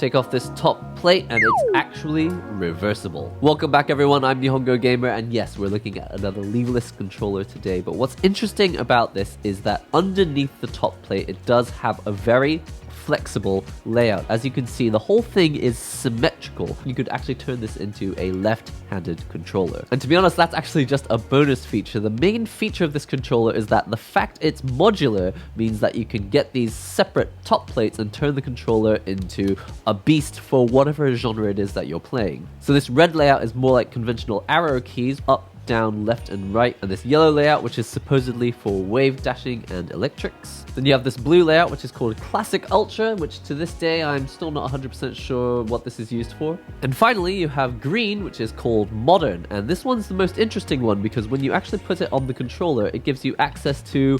Take off this top plate and it's actually reversible. Welcome back everyone, I'm NihongoGamer, and yes, we're looking at another leverless controller today. But what's interesting about this is that underneath the top plate, it does have a very flexible layout. As you can see, the whole thing is symmetrical. You could actually turn this into a left-handed controller. And to be honest, that's actually just a bonus feature. The main feature of this controller is that the fact it's modular means that you can get these separate top plates and turn the controller into a beast for whatever genre it is that you're playing. So this red layout is more like conventional arrow keys, up, down, left, and right, and this yellow layout, which is supposedly for wave dashing and electrics. Then you have this blue layout, which is called Classic Ultra, which to this day I'm still not 100% sure what this is used for. And finally, you have green, which is called Modern, and this one's the most interesting one because when you actually put it on the controller, it gives you access to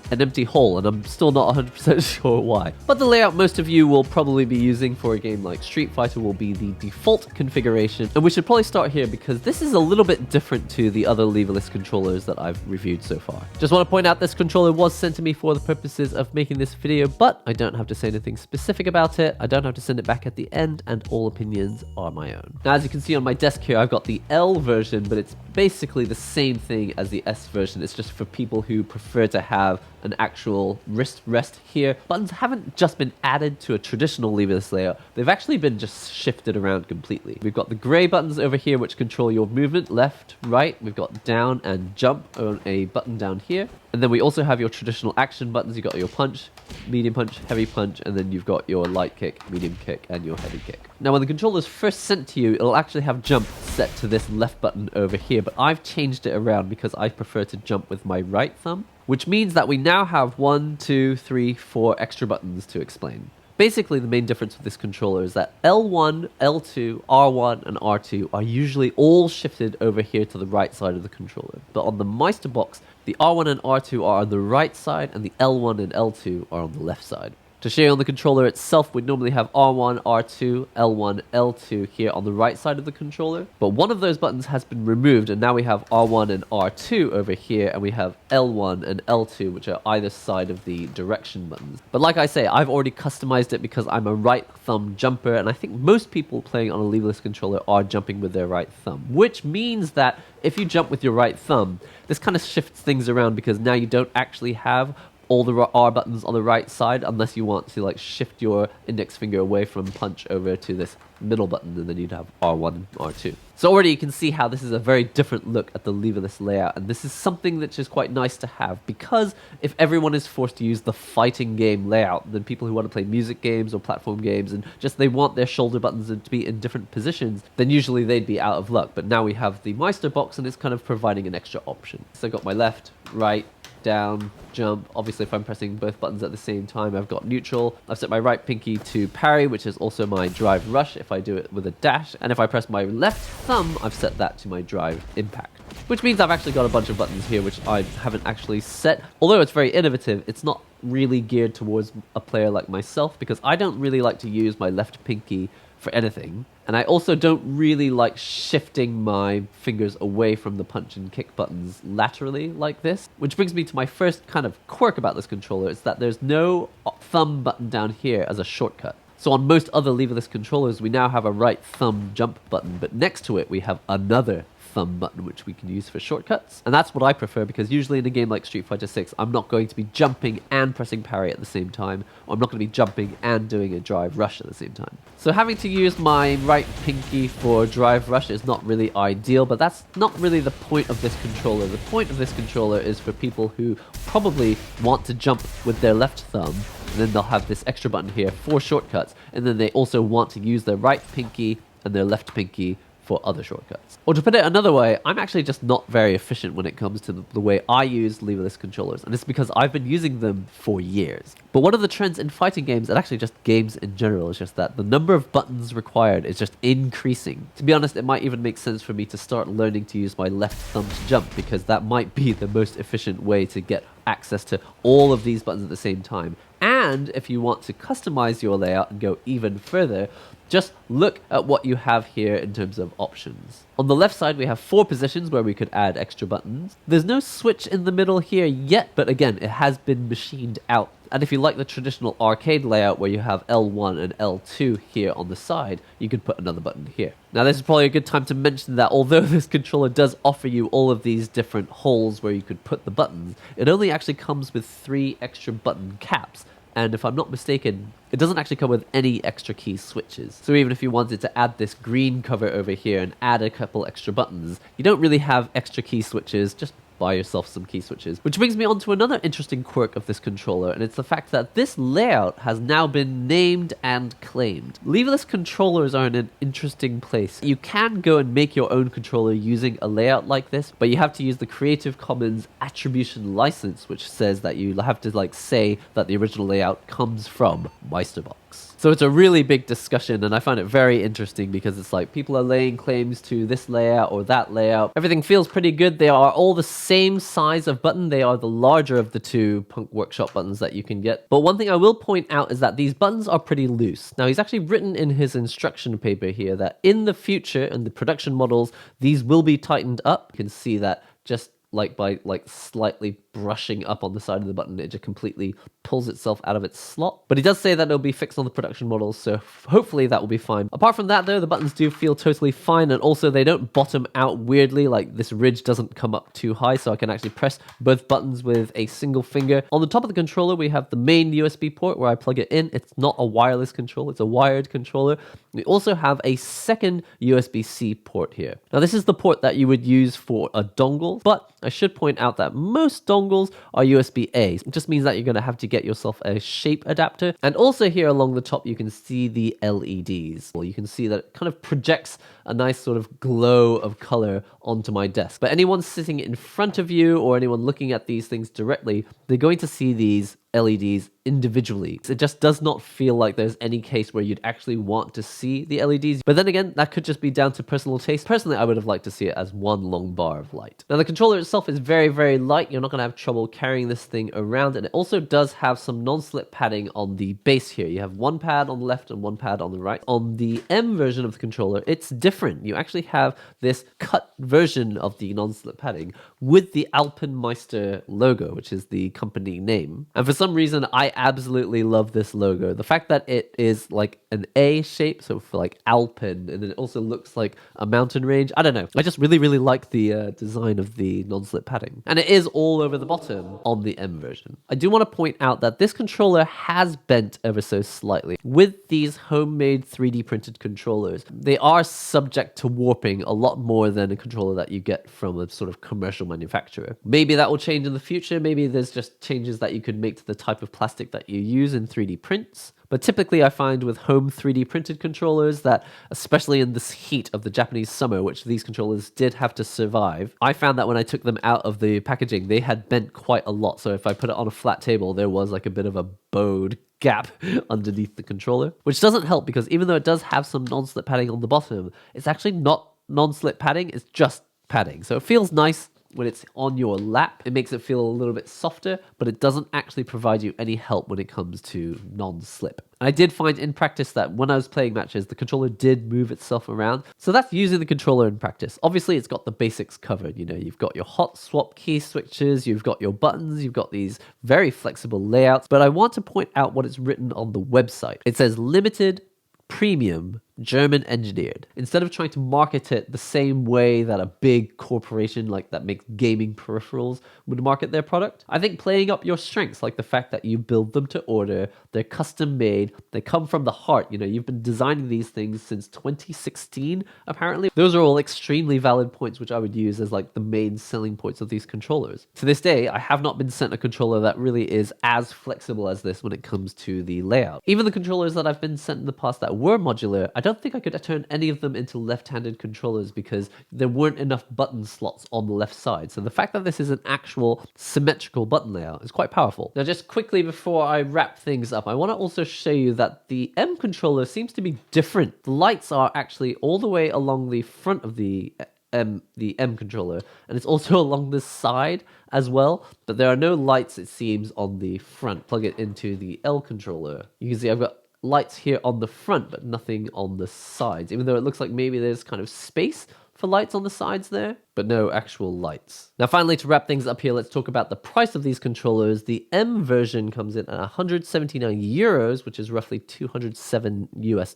an empty hole, and I'm still not 100% sure why. But the layout most of you will probably be using for a game like Street Fighter will be the default configuration, and we should probably start here because this is a little bit different to the other leverless controllers that I've reviewed so far. Just want to point out this controller was sent to me for the purposes of making this video, but I don't have to say anything specific about it, I don't have to send it back at the end, and all opinions are my own. Now as you can see on my desk here, I've got the L version, but it's basically the same thing as the S version. It's just for people who prefer to have an actual wrist rest here. Buttons haven't just been added to a traditional leverless layout, they've actually been just shifted around completely. We've got the gray buttons over here which control your movement, left, right. We've got down and jump on a button down here. And then we also have your traditional action buttons. You've got your punch, medium punch, heavy punch, and then you've got your light kick, medium kick, and your heavy kick. Now when the controller is first sent to you, it'll actually have jump set to this left button over here, but I've changed it around because I prefer to jump with my right thumb, which means that we now have 4 extra buttons to explain. Basically, the main difference with this controller is that L1, L2, R1, and R2 are usually all shifted over here to the right side of the controller. But on the Meisterbox, the R1 and R2 are on the right side, and the L1 and L2 are on the left side. To show you on the controller itself, we normally have R1, R2, L1, L2 here on the right side of the controller. But one of those buttons has been removed, and now we have R1 and R2 over here, and we have L1 and L2, which are either side of the direction buttons. But like I say, I've already customized it because I'm a right thumb jumper, and I think most people playing on a leverless controller are jumping with their right thumb, which means that if you jump with your right thumb, this kind of shifts things around because now you don't actually have all the R buttons on the right side unless you want to like shift your index finger away from punch over to this middle button, and then you'd have R1 and R2. So already you can see how this is a very different look at the leverless layout, and this is something that's just quite nice to have because if everyone is forced to use the fighting game layout, then people who want to play music games or platform games and just they want their shoulder buttons to be in different positions, then usually they'd be out of luck. But now we have the Meisterbox and it's kind of providing an extra option. So I've got my left, right, down, jump. Obviously if I'm pressing both buttons at the same time, I've got neutral. I've set my right pinky to parry, which is also my drive rush if I do it with a dash, and if I press my left thumb, I've set that to my drive impact, which means I've actually got a bunch of buttons here which I haven't actually set. Although it's very innovative, it's not really geared towards a player like myself because I don't really like to use my left pinky for anything, and I also don't really like shifting my fingers away from the punch and kick buttons laterally like this, which brings me to my first kind of quirk about this controller. It's that there's no thumb button down here as a shortcut. So on most other leverless controllers, we now have a right thumb jump button, but next to it we have another thumb button which we can use for shortcuts, and that's what I prefer because usually in a game like Street Fighter 6 I'm not going to be jumping and pressing parry at the same time, or I'm not going to be jumping and doing a drive rush at the same time. So having to use my right pinky for drive rush is not really ideal, but that's not really the point of this controller. The point of this controller is for people who probably want to jump with their left thumb, and then they'll have this extra button here for shortcuts, and then they also want to use their right pinky and their left pinky for other shortcuts. Or to put it another way, I'm actually just not very efficient when it comes to the way I use leverless controllers, and it's because I've been using them for years. But one of the trends in fighting games, and actually just games in general, is just that the number of buttons required is just increasing. To be honest, it might even make sense for me to start learning to use my left thumb to jump, because that might be the most efficient way to get access to all of these buttons at the same time. And if you want to customize your layout and go even further, just look at what you have here in terms of options. On the left side, we have 4 positions where we could add extra buttons. There's no switch in the middle here yet, but again, it has been machined out. And if you like the traditional arcade layout where you have L1 and L2 here on the side, you could put another button here. Now this is probably a good time to mention that although this controller does offer you all of these different holes where you could put the buttons, it only actually comes with 3 extra button caps. And if I'm not mistaken, it doesn't actually come with any extra key switches. So even if you wanted to add this green cover over here and add a couple extra buttons, you don't really have extra key switches, just buy yourself some key switches. Which brings me on to another interesting quirk of this controller, and it's the fact that this layout has now been named and claimed. Leverless controllers are in an interesting place. You can go and make your own controller using a layout like this, but you have to use the Creative Commons attribution license, which says that you have to say that the original layout comes from Meisterbox. So it's a really big discussion, and I find it very interesting because it's like people are laying claims to this layout or that layout. Everything feels pretty good. They are all the same size of button. They are the larger of the 2 Punk Workshop buttons that you can get. But one thing I will point out is that these buttons are pretty loose. Now, he's actually written in his instruction paper here that in the future, in the production models, these will be tightened up. You can see that just by slightly brushing up on the side of the button, it just completely pulls itself out of its slot. But he does say that it'll be fixed on the production models, so hopefully that will be fine. Apart from that though, the buttons do feel totally fine, and also they don't bottom out weirdly, like this ridge doesn't come up too high, so I can actually press both buttons with a single finger. On the top of the controller, we have the main USB port where I plug it in. It's not a wireless controller, it's a wired controller. We also have a second USB-C port here. Now this is the port that you would use for a dongle, but I should point out that most dongles are USB-A. It just means that you're going to have to get yourself a shape adapter. And also here along the top, you can see the LEDs. Well, you can see that it kind of projects a nice sort of glow of color onto my desk. But anyone sitting in front of you or anyone looking at these things directly, they're going to see these LEDs individually. It just does not feel like there's any case where you'd actually want to see the LEDs. But then again, that could just be down to personal taste. Personally, I would have liked to see it as one long bar of light. Now, the controller itself is very, very light. You're not going to have trouble carrying this thing around. And it also does have some non-slip padding on the base here. You have 1 pad on the left and 1 pad on the right. On the M version of the controller, it's different. You actually have this cut version of the non-slip padding with the Alpenmeister logo, which is the company name. And for some reason, I absolutely love this logo. The fact that it is like an A shape, so for like Alpen, and then it also looks like a mountain range. I don't know. I just really, really like the design of the non-slip padding. And it is all over the bottom on the M version. I do want to point out that this controller has bent ever so slightly. With these homemade 3D printed controllers, they are subject to warping a lot more than a controller that you get from a sort of commercial manufacturer. Maybe that will change in the future. Maybe there's just changes that you could make to the type of plastic that you use in 3D prints. But typically I find with home 3D printed controllers that, especially in this heat of the Japanese summer, which these controllers did have to survive, I found that when I took them out of the packaging, they had bent quite a lot. So if I put it on a flat table, there was like a bit of a bowed gap underneath the controller, which doesn't help because even though it does have some non-slip padding on the bottom, it's actually not non-slip padding, it's just padding. So it feels nice when it's on your lap. It makes it feel a little bit softer, but it doesn't actually provide you any help when it comes to non-slip. I did find in practice that when I was playing matches, the controller did move itself around. So that's using the controller in practice. Obviously, it's got the basics covered. You know, you've got your hot swap key switches, you've got your buttons, you've got these very flexible layouts. But I want to point out what is written on the website. It says limited, premium, German engineered. Instead of trying to market it the same way that a big corporation like that makes gaming peripherals would market their product, I think playing up your strengths, like the fact that you build them to order, they're custom made, they come from the heart. You know, you've been designing these things since 2016, apparently. Those are all extremely valid points, which I would use as like the main selling points of these controllers. To this day, I have not been sent a controller that really is as flexible as this when it comes to the layout. Even the controllers that I've been sent in the past that were modular, I don't think I could turn any of them into left-handed controllers because there weren't enough button slots on the left side. So the fact that this is an actual symmetrical button layout is quite powerful. Now, just quickly before I wrap things up, I want to also show you that the M controller seems to be different. The lights are actually all the way along the front of the M controller, and it's also along the side as well, but there are no lights, it seems, on the front. Plug it into the L controller. You can see I've got lights here on the front, but nothing on the sides, even though it looks like maybe there's kind of space for lights on the sides there, but no actual lights. Now finally, to wrap things up here, let's talk about the price of these controllers. The M version comes in at 179 euros, which is roughly $207 US,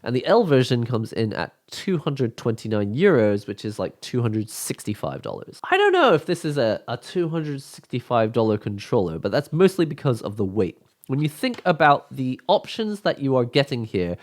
and the L version comes in at 229 euros, which is like $265. I don't know if this is a $265 controller, but that's mostly because of the weight. When you think about the options that you are getting here,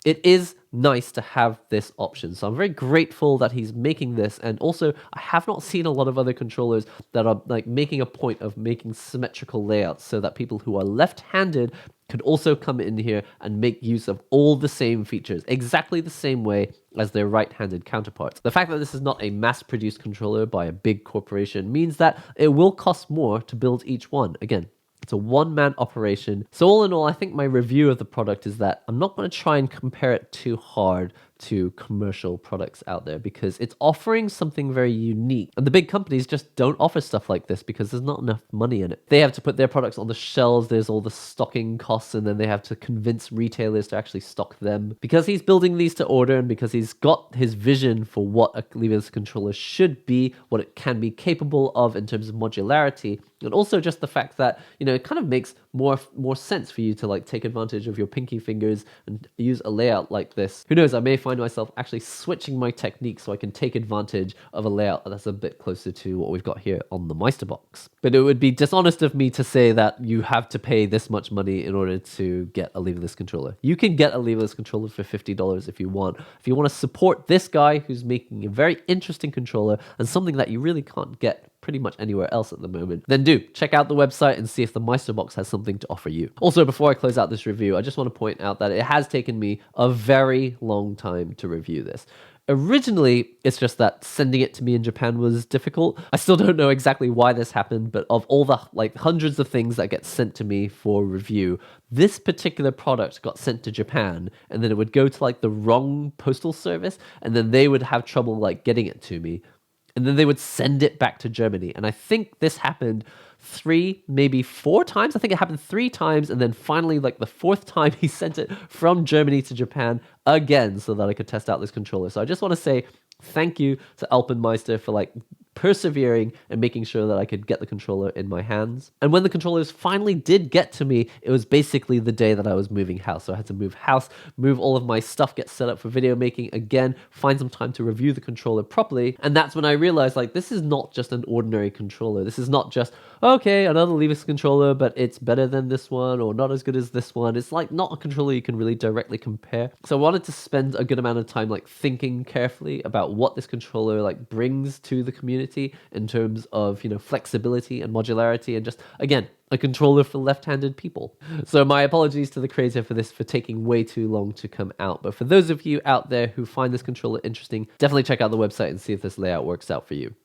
it is nice to have this option. So I'm very grateful that he's making this. And also, I have not seen a lot of other controllers that are like making a point of making symmetrical layouts so that people who are left-handed could also come in here and make use of all the same features, exactly the same way as their right-handed counterparts. The fact that this is not a mass-produced controller by a big corporation means that it will cost more to build each one. Again, it's a one-man operation. So all in all, I think my review of the product is that I'm not going to try and compare it too hard to commercial products out there because it's offering something very unique. And the big companies just don't offer stuff like this because there's not enough money in it. They have to put their products on the shelves, there's all the stocking costs, and then they have to convince retailers to actually stock them. Because he's building these to order and because he's got his vision for what a leverless controller should be, what it can be capable of in terms of modularity, and also just the fact that, you know, it kind of makes more sense for you to like take advantage of your pinky fingers and use a layout like this. Who knows, I may find myself actually switching my technique so I can take advantage of a layout that's a bit closer to what we've got here on the Meisterbox. But it would be dishonest of me to say that you have to pay this much money in order to get a leverless controller. You can get a leverless controller for $50 if you want. If you want to support this guy who's making a very interesting controller and something that you really can't get pretty much anywhere else at the moment, then do check out the website and see if the Meisterbox has something to offer you. Also, before I close out this review, I just want to point out that it has taken me a very long time to review this. Originally, it's just that sending it to me in Japan was difficult. I still don't know exactly why this happened, but of all the like hundreds of things that get sent to me for review, this particular product got sent to Japan, and then it would go to like the wrong postal service, and then they would have trouble like getting it to me. And then they would send it back to Germany. And I think this happened 3, maybe 4 times. I think it happened 3 times. And then finally, like the 4th time, he sent it from Germany to Japan again so that I could test out this controller. So I just want to say thank you to Alpenmeister for like persevering and making sure that I could get the controller in my hands. And when the controllers finally did get to me, it was basically the day that I was moving house. So I had to move house, move all of my stuff, get set up for video making again, find some time to review the controller properly. And that's when I realized like this is not just an ordinary controller. This is not just, okay, another leverless controller, but it's better than this one or not as good as this one. It's like not a controller you can really directly compare. So I wanted to spend a good amount of time like thinking carefully about what this controller like brings to the community in terms of, you know, flexibility and modularity and just, again, a controller for left-handed people. So my apologies to the creator for this for taking way too long to come out. But for those of you out there who find this controller interesting, definitely check out the website and see if this layout works out for you.